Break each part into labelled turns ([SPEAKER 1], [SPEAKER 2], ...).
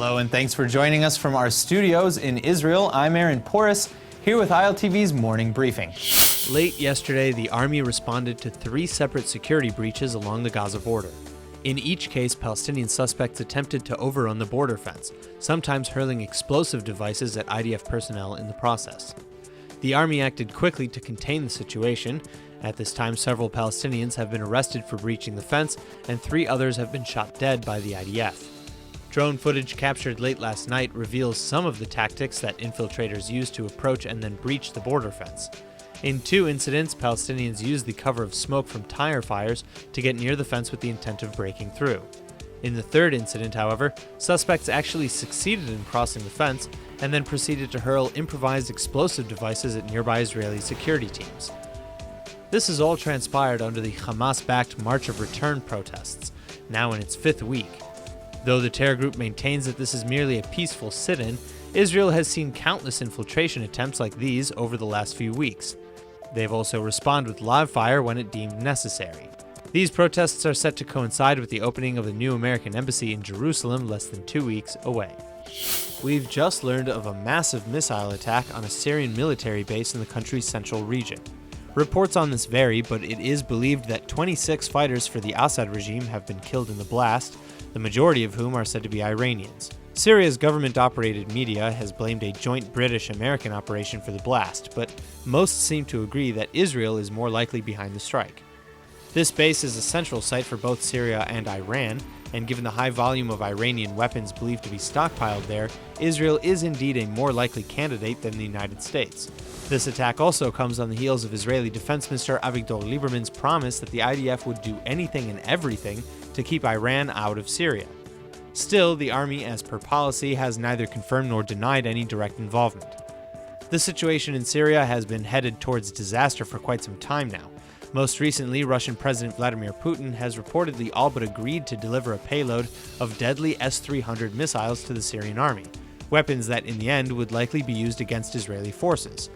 [SPEAKER 1] Hello and thanks for joining us from our studios in Israel. I'm Aaron Porras, here with ILTV's morning briefing.
[SPEAKER 2] Late yesterday, the army responded to 3 separate security breaches along the Gaza border. In each case, Palestinian suspects attempted to overrun the border fence, sometimes hurling explosive devices at IDF personnel in the process. The army acted quickly to contain the situation. At this time, several Palestinians have been arrested for breaching the fence, and 3 others have been shot dead by the IDF. Drone footage captured late last night reveals some of the tactics that infiltrators used to approach and then breach the border fence. In 2 incidents, Palestinians used the cover of smoke from tire fires to get near the fence with the intent of breaking through. In the 3rd incident, however, suspects actually succeeded in crossing the fence and then proceeded to hurl improvised explosive devices at nearby Israeli security teams. This has all transpired under the Hamas-backed March of Return protests, now in its 5th week. Though the terror group maintains that this is merely a peaceful sit-in, Israel has seen countless infiltration attempts like these over the last few weeks. They've also responded with live fire when it deemed necessary. These protests are set to coincide with the opening of the new American embassy in Jerusalem less than 2 weeks away. We've just learned of a massive missile attack on a Syrian military base in the country's central region. Reports on this vary, but it is believed that 26 fighters for the Assad regime have been killed in the blast, the majority of whom are said to be Iranians. Syria's government-operated media has blamed a joint British-American operation for the blast, but most seem to agree that Israel is more likely behind the strike. This base is a central site for both Syria and Iran, and given the high volume of Iranian weapons believed to be stockpiled there, Israel is indeed a more likely candidate than the United States. This attack also comes on the heels of Israeli Defense Minister Avigdor Lieberman's promise that the IDF would do anything and everything to keep Iran out of Syria. Still, the army, as per policy, has neither confirmed nor denied any direct involvement. The situation in Syria has been headed towards disaster for quite some time now. Most recently, Russian President Vladimir Putin has reportedly all but agreed to deliver a payload of deadly S-300 missiles to the Syrian army, weapons that in the end would likely be used against Israeli forces.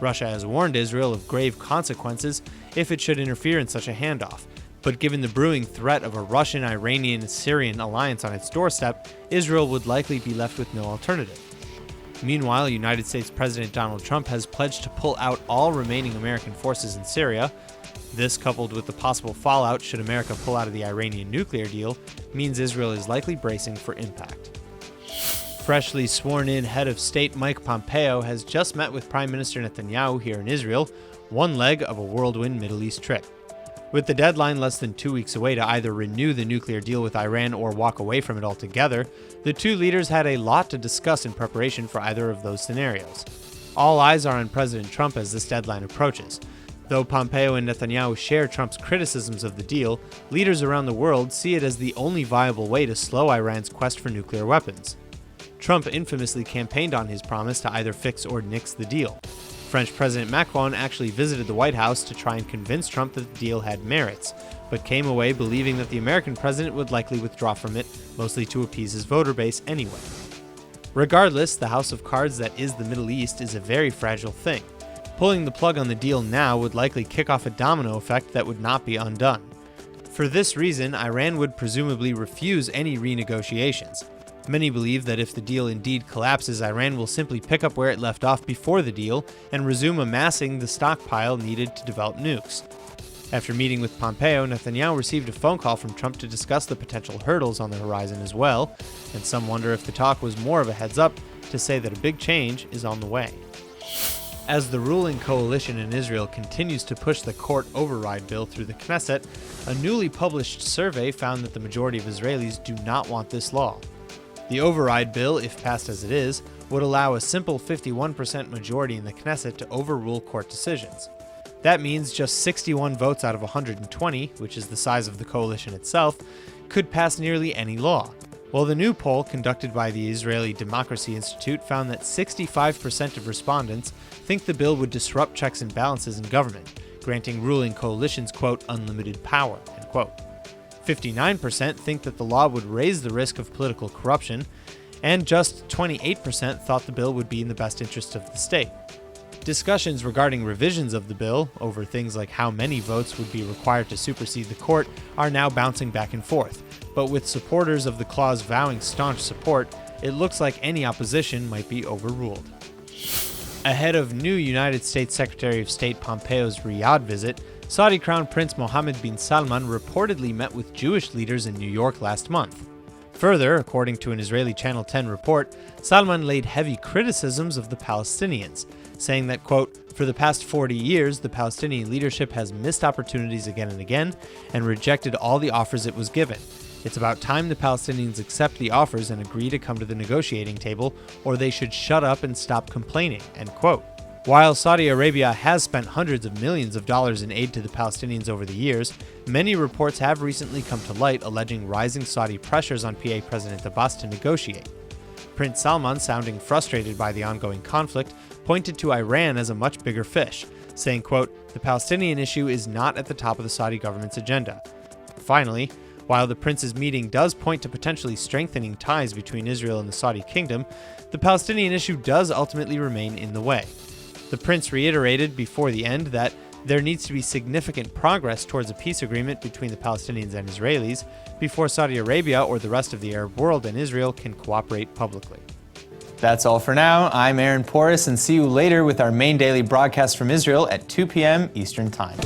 [SPEAKER 2] Russia has warned Israel of grave consequences if it should interfere in such a handoff, but given the brewing threat of a Russian-Iranian-Syrian alliance on its doorstep, Israel would likely be left with no alternative. Meanwhile, United States President Donald Trump has pledged to pull out all remaining American forces in Syria. This, coupled with the possible fallout should America pull out of the Iranian nuclear deal, means Israel is likely bracing for impact. Freshly sworn-in head of state Mike Pompeo has just met with Prime Minister Netanyahu here in Israel, one leg of a whirlwind Middle East trip. With the deadline less than 2 weeks away to either renew the nuclear deal with Iran or walk away from it altogether, the 2 leaders had a lot to discuss in preparation for either of those scenarios. All eyes are on President Trump as this deadline approaches. Though Pompeo and Netanyahu share Trump's criticisms of the deal, leaders around the world see it as the only viable way to slow Iran's quest for nuclear weapons. Trump infamously campaigned on his promise to either fix or nix the deal. French President Macron actually visited the White House to try and convince Trump that the deal had merits, but came away believing that the American president would likely withdraw from it, mostly to appease his voter base anyway. Regardless, the house of cards that is the Middle East is a very fragile thing. Pulling the plug on the deal now would likely kick off a domino effect that would not be undone. For this reason, Iran would presumably refuse any renegotiations. Many believe that if the deal indeed collapses, Iran will simply pick up where it left off before the deal and resume amassing the stockpile needed to develop nukes. After meeting with Pompeo, Netanyahu received a phone call from Trump to discuss the potential hurdles on the horizon as well, and some wonder if the talk was more of a heads-up to say that a big change is on the way. As the ruling coalition in Israel continues to push the court override bill through the Knesset, a newly published survey found that the majority of Israelis do not want this law. The override bill, if passed as it is, would allow a simple 51% majority in the Knesset to overrule court decisions. That means just 61 votes out of 120, which is the size of the coalition itself, could pass nearly any law. Well, the new poll conducted by the Israeli Democracy Institute found that 65% of respondents think the bill would disrupt checks and balances in government, granting ruling coalitions, quote, unlimited power, end quote. 59% think that the law would raise the risk of political corruption, and just 28% thought the bill would be in the best interest of the state. Discussions regarding revisions of the bill, over things like how many votes would be required to supersede the court, are now bouncing back and forth. But with supporters of the clause vowing staunch support, it looks like any opposition might be overruled. Ahead of new United States Secretary of State Pompeo's Riyadh visit, Saudi Crown Prince Mohammed bin Salman reportedly met with Jewish leaders in New York last month. Further, according to an Israeli Channel 10 report, Salman laid heavy criticisms of the Palestinians, saying that, quote, "For the past 40 years, the Palestinian leadership has missed opportunities again and again and rejected all the offers it was given. It's about time the Palestinians accept the offers and agree to come to the negotiating table, or they should shut up and stop complaining," end quote. While Saudi Arabia has spent hundreds of millions of dollars in aid to the Palestinians over the years, many reports have recently come to light alleging rising Saudi pressures on PA President Abbas to negotiate. Prince Salman, sounding frustrated by the ongoing conflict, pointed to Iran as a much bigger fish, saying, quote, "The Palestinian issue is not at the top of the Saudi government's agenda." Finally, while the prince's meeting does point to potentially strengthening ties between Israel and the Saudi kingdom, the Palestinian issue does ultimately remain in the way. The prince reiterated before the end that there needs to be significant progress towards a peace agreement between the Palestinians and Israelis before Saudi Arabia or the rest of the Arab world and Israel can cooperate publicly.
[SPEAKER 1] That's all for now. I'm Aaron Porras, and see you later with our main daily broadcast from Israel at 2 p.m. Eastern Time.